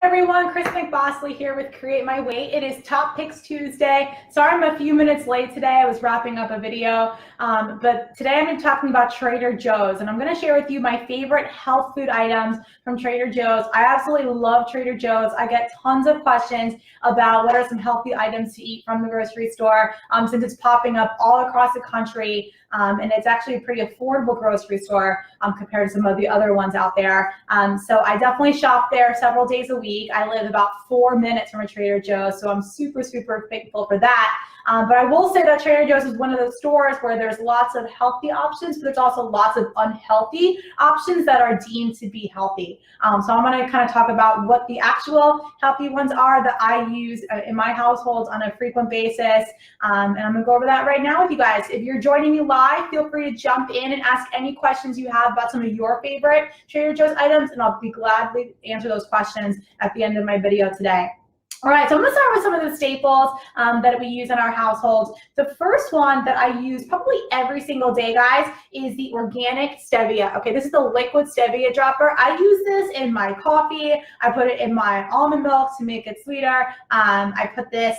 Everyone, Chris McBossley here with Create My Weight. It is Top Picks Tuesday. Sorry I'm a few minutes late today. I was wrapping up a video, but today I'm going to be talking about Trader Joe's, and I'm going to share with you my favorite health food items from Trader Joe's. I absolutely love Trader Joe's. I get tons of questions about what are some healthy items to eat from the grocery store, since it's popping up all across the country, and it's actually a pretty affordable grocery store compared to some of the other ones out there. So I definitely shop there several days a week. I live about 4 minutes from a Trader Joe's, so I'm super thankful for that. But I will say that Trader Joe's is one of those stores where there's lots of healthy options, but there's also lots of unhealthy options that are deemed to be healthy. So I'm going to kind of talk about what the actual healthy ones are that I use in my household on a frequent basis. And I'm going to go over that right now with you guys. If you're joining me live, feel free to jump in and ask any questions you have about some of your favorite Trader Joe's items, and I'll be gladly answer those questions at the end of my video today. All right, so I'm gonna start with some of the staples that we use in our households. The first one that I use probably every single day, guys, is the organic stevia. Okay, this is the liquid stevia dropper. I use this in my coffee. I put it in my almond milk to make it sweeter. I put this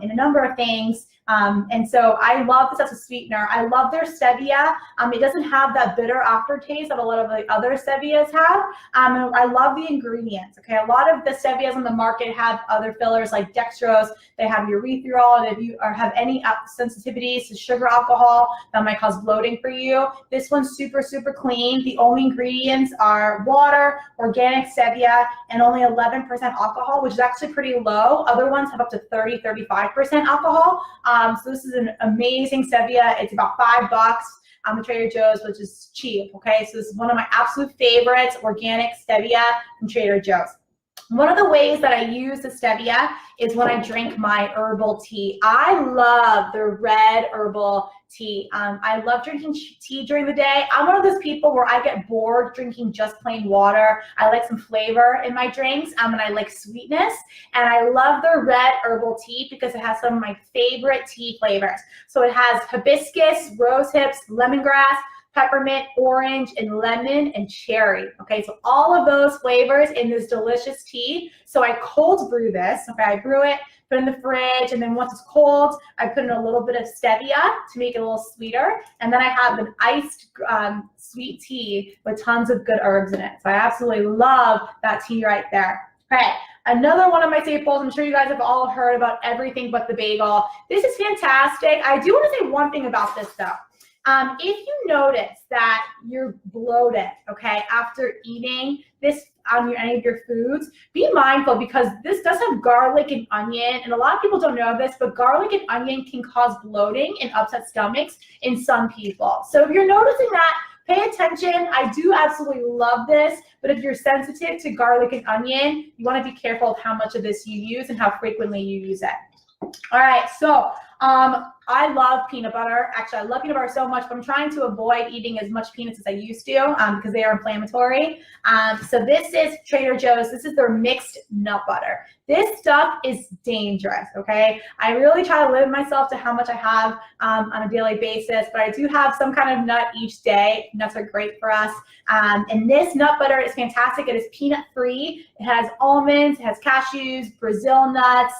in a number of things. And so I love this as a sweetener. I love their stevia. It doesn't have that bitter aftertaste that a lot of the other stevias have. And I love the ingredients. Okay, a lot of the stevias on the market have other fillers like dextrose. They have urethral, and if you have any sensitivities to sugar alcohol, that might cause bloating for you. This one's super clean. The only ingredients are water, organic stevia, and only 11% alcohol, which is actually pretty low. Other ones have up to 35% alcohol. So this is an amazing stevia. It's about $5 at Trader Joe's, which is cheap, okay? So this is one of my absolute favorites, organic stevia from Trader Joe's. One of the ways that I use the stevia is when I drink my herbal tea. I love the red herbal tea. I love drinking tea during the day. I'm one of those people where I get bored drinking just plain water. I like some flavor in my drinks, and I like sweetness. And I love the red herbal tea because it has some of my favorite tea flavors. So it has hibiscus, rose hips, lemongrass, peppermint, orange, and lemon, and cherry. Okay, so all of those flavors in this delicious tea. So I cold brew this. Okay, I brew it, put it in the fridge, and then once it's cold, I put in a little bit of stevia to make it a little sweeter. And then I have an iced sweet tea with tons of good herbs in it. So I absolutely love that tea right there. Okay, another one of my staples, I'm sure you guys have all heard about everything but the bagel. This is fantastic. I do want to say one thing about this though. If you notice that you're bloated, okay, after eating this on any of your foods, be mindful because this does have garlic and onion, and a lot of people don't know this, but garlic and onion can cause bloating and upset stomachs in some people. So if you're noticing that, pay attention. I do absolutely love this, but if you're sensitive to garlic and onion, you want to be careful of how much of this you use and how frequently you use it. All right, so I love peanut butter. Actually, I love peanut butter so much, but I'm trying to avoid eating as much peanuts as I used to because they are inflammatory. So this is Trader Joe's. This is their mixed nut butter. This stuff is dangerous, okay? I really try to limit myself to how much I have on a daily basis, but I do have some kind of nut each day. Nuts are great for us. And this nut butter is fantastic. It is peanut-free. It has almonds, it has cashews, Brazil nuts,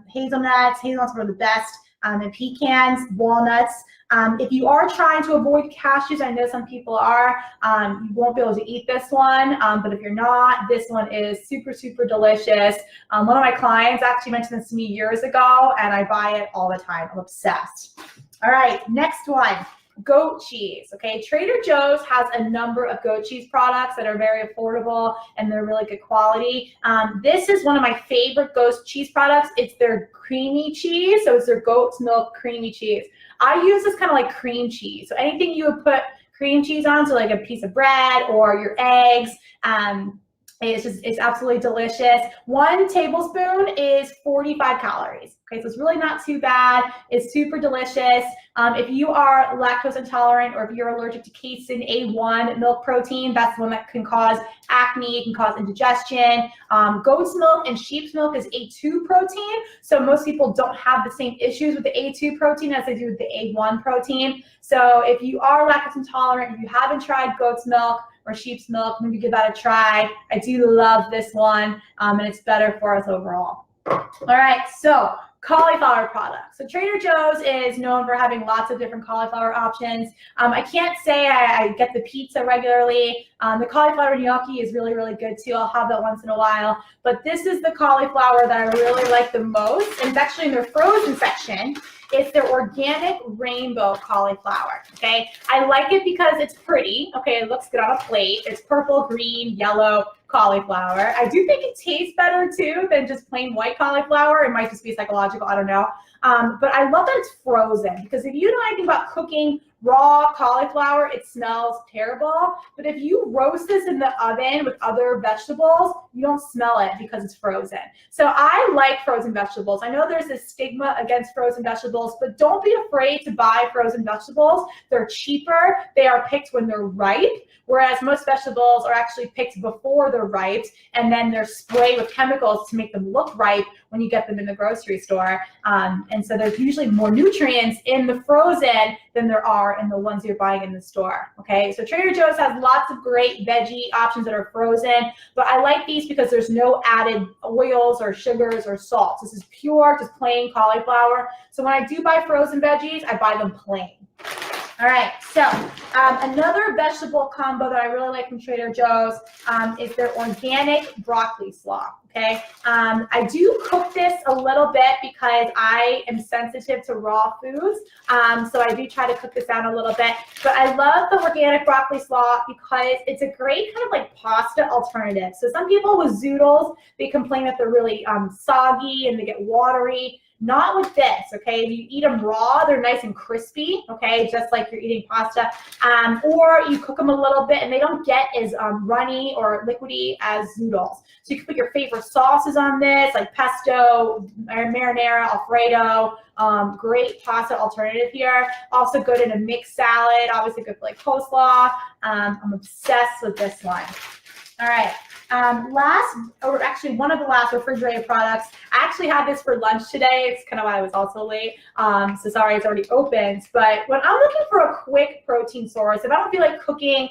hazelnuts are the best, and pecans, walnuts. If you are trying to avoid cashews, I know some people are, you won't be able to eat this one, but if you're not, this one is super delicious. One of my clients actually mentioned this to me years ago, and I buy it all the time. I'm obsessed. All right, next one. Goat cheese, okay? Trader Joe's has a number of goat cheese products that are very affordable and they're really good quality. This is one of my favorite goat cheese products. It's their creamy cheese, so it's their goat's milk creamy cheese. I use this kind of like cream cheese. So anything you would put cream cheese on, so like a piece of bread or your eggs, it's absolutely delicious. 1 tablespoon is 45 calories. Okay, so it's really not too bad. It's super delicious. If you are lactose intolerant or if you're allergic to casein A1 milk protein, that's the one that can cause acne, it can cause indigestion. Goat's milk and sheep's milk is A2 protein, so most people don't have the same issues with the A2 protein as they do with the A1 protein. So if you are lactose intolerant, if you haven't tried goat's milk, or sheep's milk, maybe give that a try. I do love this one, and it's better for us overall. All right, so cauliflower products. So Trader Joe's is known for having lots of different cauliflower options. I can't say I get the pizza regularly. The cauliflower gnocchi is really, really good too. I'll have that once in a while. But this is the cauliflower that I really like the most. And it's actually in their frozen section. It's their organic rainbow cauliflower, okay? I like it because it's pretty, okay? It looks good on a plate. It's purple, green, yellow cauliflower. I do think it tastes better too than just plain white cauliflower. It might just be psychological, I don't know. But I love that it's frozen, because if you know anything about cooking raw cauliflower, it smells terrible. But if you roast this in the oven with other vegetables, you don't smell it because it's frozen. So I like frozen vegetables. I know there's this stigma against frozen vegetables, but don't be afraid to buy frozen vegetables. They're cheaper. They are picked when they're ripe, whereas most vegetables are actually picked before they're ripe, and then they're sprayed with chemicals to make them look ripe when you get them in the grocery store. And so there's usually more nutrients in the frozen than there are in the ones you're buying in the store, okay? So Trader Joe's has lots of great veggie options that are frozen, but I like these because there's no added oils or sugars or salts. This is pure, just plain cauliflower. So when I do buy frozen veggies, I buy them plain. All right, so another vegetable combo that I really like from Trader Joe's is their organic broccoli slaw, okay? I do cook this a little bit because I am sensitive to raw foods, so I do try to cook this down a little bit. But I love the organic broccoli slaw because it's a great kind of like pasta alternative. So some people with zoodles, they complain that they're really soggy and they get watery. Not with this, okay? If you eat them raw, they're nice and crispy, okay? Just like you're eating pasta. Or you cook them a little bit and they don't get as runny or liquidy as zoodles. So you can put your favorite sauces on this, like pesto, marinara, Alfredo. Great pasta alternative here. Also good in a mixed salad, obviously good for like coleslaw. I'm obsessed with this one. All right. One of the last refrigerated products. I actually had this for lunch today. It's kind of why I was also late. So sorry, it's already opened. But when I'm looking for a quick protein source, if I don't feel like cooking,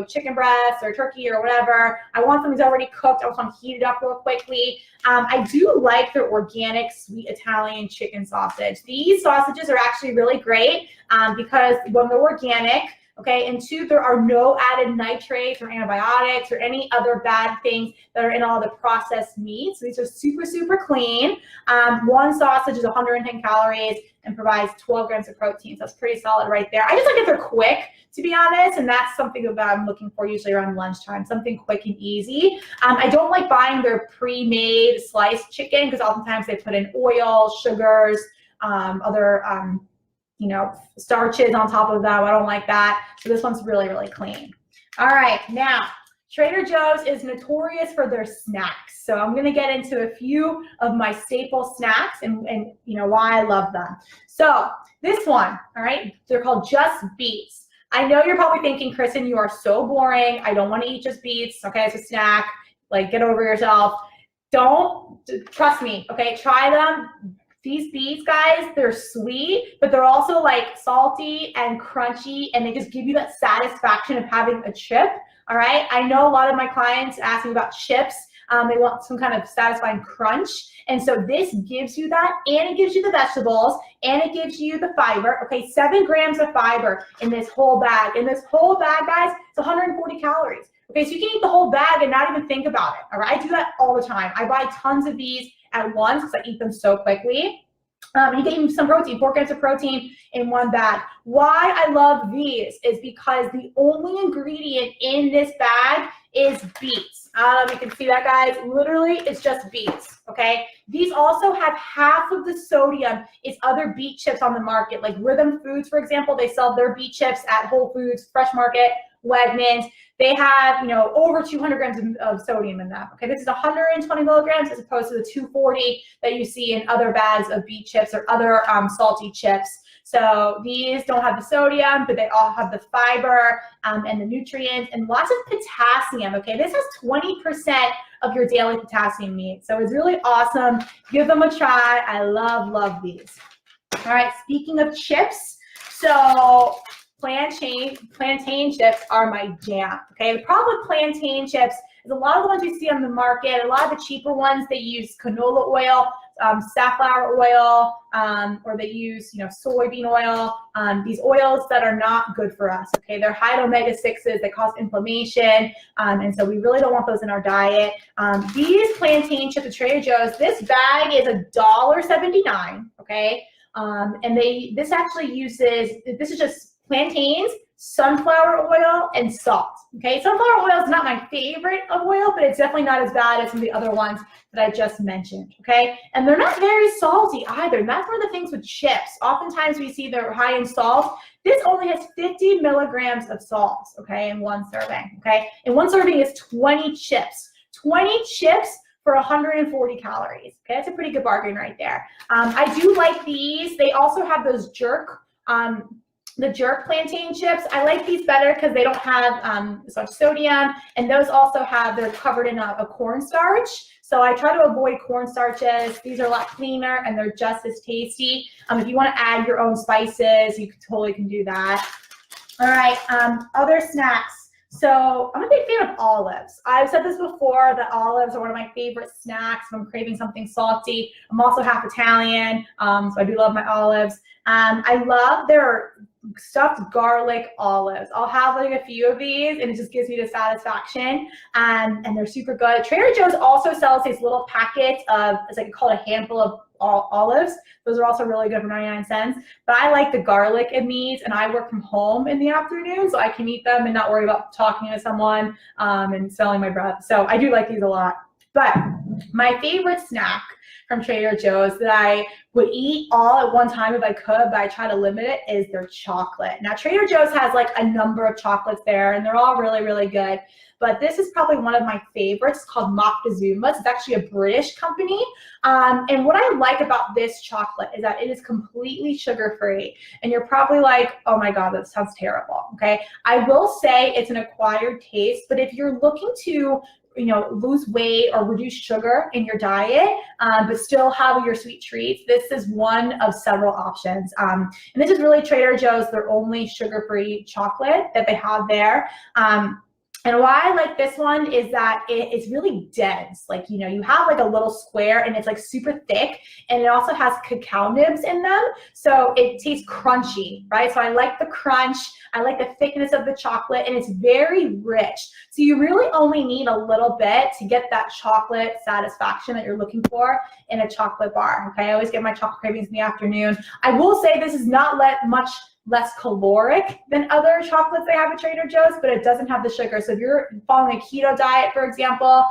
chicken breast or turkey or whatever, I want something that's already cooked. I just want to heat it up real quickly. I do like their organic sweet Italian chicken sausage. These sausages are actually really great because when they're organic, okay, and two, there are no added nitrates or antibiotics or any other bad things that are in all the processed meats. So these are super, super clean. One sausage is 110 calories and provides 12 grams of protein. So that's pretty solid right there. I just like that they're quick, to be honest, and that's something that I'm looking for usually around lunchtime, something quick and easy. I don't like buying their pre-made sliced chicken because oftentimes they put in oil, sugars, other starches on top of that. I don't like that. So this one's really, really clean. All right, now Trader Joe's is notorious for their snacks. So I'm gonna get into a few of my staple snacks and why I love them. So this one, all right, they're called Just Beets. I know you're probably thinking, Kristen, you are so boring. I don't want to eat Just Beets. Okay, it's a snack. Like, get over yourself. Don't, trust me, okay? Try them. These beets, guys, they're sweet, but they're also like salty and crunchy, and they just give you that satisfaction of having a chip, all right? I know a lot of my clients ask me about chips. They want some kind of satisfying crunch. And so this gives you that, and it gives you the vegetables, and it gives you the fiber. Okay, 7 grams of fiber in this whole bag. In this whole bag, guys, it's 140 calories. Okay, so you can eat the whole bag and not even think about it, all right? I do that all the time. I buy tons of these at once because I eat them so quickly. You get even some protein, 4 grams of protein in one bag. Why I love these is because the only ingredient in this bag is beets. You can see that, guys. Literally, it's just beets, okay? These also have half of the sodium is other beet chips on the market. Like Rhythm Foods, for example, they sell their beet chips at Whole Foods, Fresh Market, Wegmans. They have, over 200 grams of sodium in them. Okay, this is 120 milligrams as opposed to the 240 that you see in other bags of beet chips or other salty chips. So these don't have the sodium, but they all have the fiber and the nutrients and lots of potassium. Okay, this has 20% of your daily potassium needs. So it's really awesome. Give them a try. I love these. All right, speaking of chips, so plantain chips are my jam. Okay, the problem with plantain chips is a lot of the ones we see on the market, a lot of the cheaper ones, they use canola oil, safflower oil, or they use, soybean oil. These oils that are not good for us. Okay, they're high in omega-6s. They cause inflammation, and so we really don't want those in our diet. These plantain chips at Trader Joe's, this bag is $1.79. Okay, and this actually uses, this is just plantains, sunflower oil, and salt. Okay, sunflower oil is not my favorite of oil, but it's definitely not as bad as some of the other ones that I just mentioned. Okay, and they're not very salty either. And that's one of the things with chips. Oftentimes we see they're high in salt. This only has 50 milligrams of salt, okay, in one serving. Okay, and one serving is 20 chips. 20 chips for 140 calories. Okay, that's a pretty good bargain right there. I do like these. They also have those jerk. The jerk plantain chips, I like these better because they don't have so much sodium, and those also they're covered in a cornstarch. So I try to avoid cornstarches. These are a lot cleaner and they're just as tasty. If you want to add your own spices, you totally can do that. All right, other snacks. So I'm a big fan of olives. I've said this before, that olives are one of my favorite snacks if I'm craving something salty. I'm also half Italian, so I do love my olives. I love their stuffed garlic olives. I'll have like a few of these and it just gives me the satisfaction, and they're super good. Trader Joe's also sells these little packets of, it's like called a handful of olives. Those are also really good for 99 cents. But I like the garlic in these, and I work from home in the afternoon, so I can eat them and not worry about talking to someone and smelling my breath. So I do like these a lot. But my favorite snack from Trader Joe's that I would eat all at one time if I could, but I try to limit it, is their chocolate. Now, Trader Joe's has like a number of chocolates there, and they're all really, really good. But this is probably one of my favorites. It's called Moctezuma's. It's actually a British company. And what I like about this chocolate is that it is completely sugar-free. And you're probably like, oh my God, that sounds terrible, okay? I will say it's an acquired taste, but if you're looking to lose weight or reduce sugar in your diet, but still have your sweet treats, this is one of several options. And this is really Trader Joe's, their only sugar-free chocolate that they have there. And why I like this one is that it's really dense. Like, you have like a little square and it's like super thick, and it also has cacao nibs in them. So it tastes crunchy, right? So I like the crunch. I like the thickness of the chocolate, and it's very rich. So you really only need a little bit to get that chocolate satisfaction that you're looking for in a chocolate bar, okay? I always get my chocolate cravings in the afternoon. I will say this is not much less caloric than other chocolates they have at Trader Joe's, but it doesn't have the sugar. So if you're following a keto diet, for example,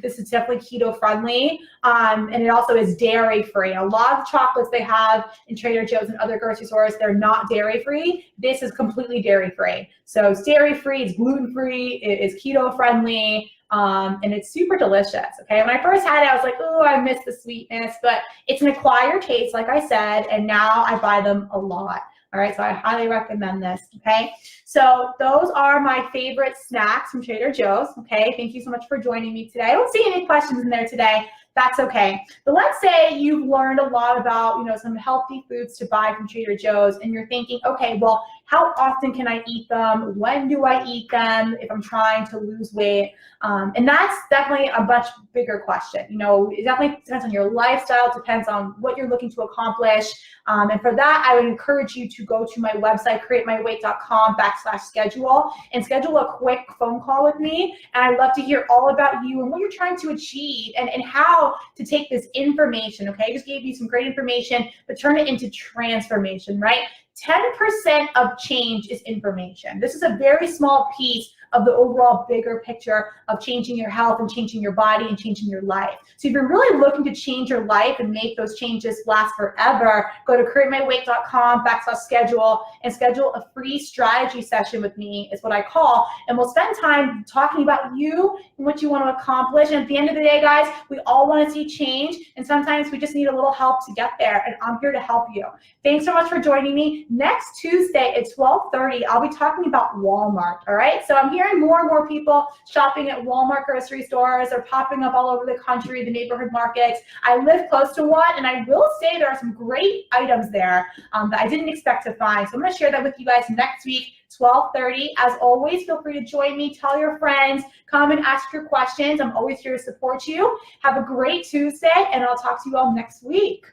this is definitely keto friendly, and it also is dairy free. A lot of chocolates they have in Trader Joe's and other grocery stores, they're not dairy free. This is completely dairy free. So it's dairy free, it's gluten free, it is keto friendly. And it's super delicious, okay? When I first had it, I was like, oh, I miss the sweetness, but it's an acquired taste, like I said, and now I buy them a lot. All right, so I highly recommend this, okay? So those are my favorite snacks from Trader Joe's, okay? Thank you so much for joining me today. I don't see any questions in there today. That's okay. But let's say you've learned a lot about, some healthy foods to buy from Trader Joe's, and you're thinking, okay, well, how often can I eat them? When do I eat them if I'm trying to lose weight? And that's definitely a much bigger question. It definitely depends on your lifestyle, depends on what you're looking to accomplish. And for that, I would encourage you to go to my website, createmyweight.com/schedule, and schedule a quick phone call with me. And I'd love to hear all about you and what you're trying to achieve, and how to take this information, okay? I just gave you some great information, but turn it into transformation, right? 10% of change is information. This is a very small piece of the overall bigger picture of changing your health and changing your body and changing your life. So if you're really looking to change your life and make those changes last forever, go to createmyweight.com/schedule and schedule a free strategy session with me, is what I call, and we'll spend time talking about you and what you want to accomplish. And at the end of the day, guys, we all want to see change, and sometimes we just need a little help to get there, and I'm here to help you. Thanks so much for joining me. Next Tuesday at 12:30, I'll be talking about Walmart, all right? So I'm here hearing more and more people shopping at Walmart grocery stores. They're popping up all over the country, the neighborhood markets. I live close to one, and I will say there are some great items there that I didn't expect to find. So I'm going to share that with you guys next week, 12:30. As always, feel free to join me. Tell your friends. Come and ask your questions. I'm always here to support you. Have a great Tuesday, and I'll talk to you all next week.